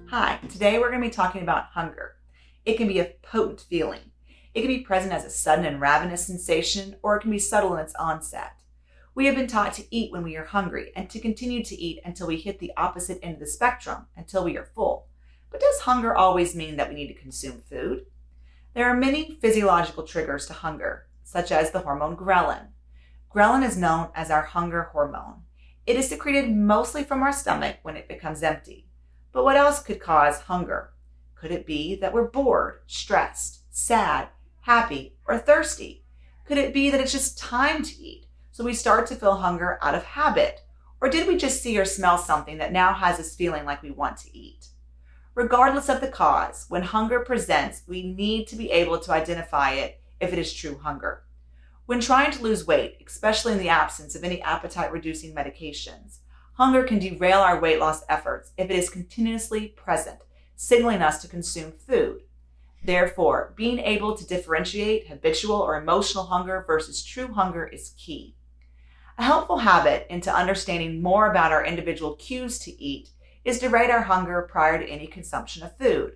Hi, today we're going to be talking about hunger. It can be a potent feeling. It can be present as a sudden and ravenous sensation, or it can be subtle in its onset. We have been taught to eat when we are hungry and to continue to eat until we hit the opposite end of the spectrum, until we are full. But does hunger always mean that we need to consume food? There are many physiological triggers to hunger, such as the hormone ghrelin. Ghrelin is known as our hunger hormone. It is secreted mostly from our stomach when it becomes empty. But what else could cause hunger? Could it be that we're bored, stressed, sad, happy, or thirsty? Could it be that it's just time to eat, so we start to feel hunger out of habit? Or did we just see or smell something that now has us feeling like we want to eat? Regardless of the cause, when hunger presents, we need to be able to identify it if it is true hunger. When trying to lose weight, especially in the absence of any appetite-reducing medications, hunger can derail our weight loss efforts if it is continuously present, signaling us to consume food. Therefore, being able to differentiate habitual or emotional hunger versus true hunger is key. A helpful habit into understanding more about our individual cues to eat is to rate our hunger prior to any consumption of food.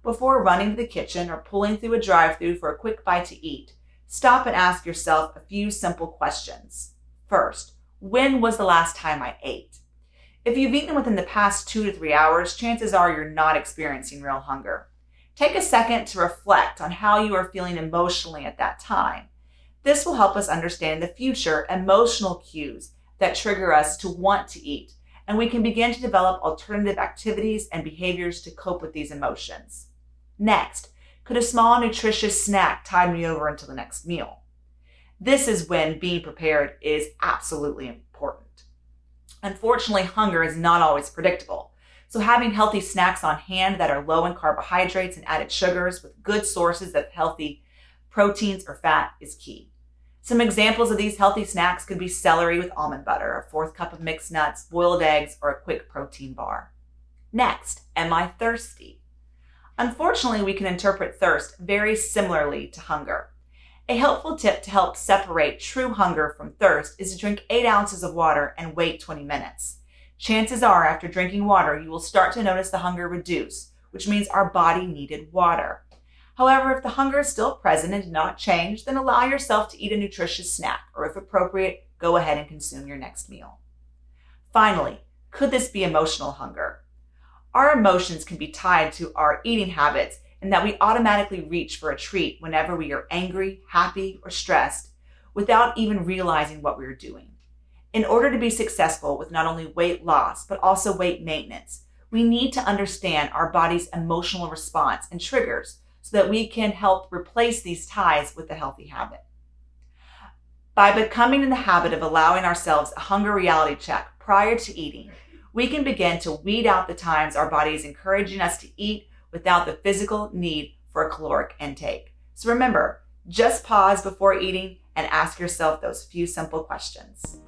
Before running to the kitchen or pulling through a drive-thru for a quick bite to eat, stop and ask yourself a few simple questions. First, when was the last time I ate? If you've eaten within the past 2 to 3 hours, chances are you're not experiencing real hunger. Take a second to reflect on how you are feeling emotionally at that time. This will help us understand the future emotional cues that trigger us to want to eat, and we can begin to develop alternative activities and behaviors to cope with these emotions. Next, could a small nutritious snack tide me over until the next meal? This is when being prepared is absolutely important. Unfortunately, hunger is not always predictable, so having healthy snacks on hand that are low in carbohydrates and added sugars with good sources of healthy proteins or fat is key. Some examples of these healthy snacks could be celery with almond butter, a 4th cup of mixed nuts, boiled eggs, or a quick protein bar. Next, am I thirsty? Unfortunately, we can interpret thirst very similarly to hunger. A helpful tip to help separate true hunger from thirst is to drink 8 ounces of water and wait 20 minutes. Chances are, after drinking water, you will start to notice the hunger reduce, which means our body needed water. However, if the hunger is still present and did not change, then allow yourself to eat a nutritious snack, or if appropriate, go ahead and consume your next meal. Finally, could this be emotional hunger? Our emotions can be tied to our eating habits, and that we automatically reach for a treat whenever we are angry, happy, or stressed without even realizing what we are doing. In order to be successful with not only weight loss, but also weight maintenance, we need to understand our body's emotional response and triggers so that we can help replace these ties with a healthy habit. By becoming in the habit of allowing ourselves a hunger reality check prior to eating, we can begin to weed out the times our body is encouraging us to eat without the physical need for a caloric intake. So remember, just pause before eating and ask yourself those few simple questions.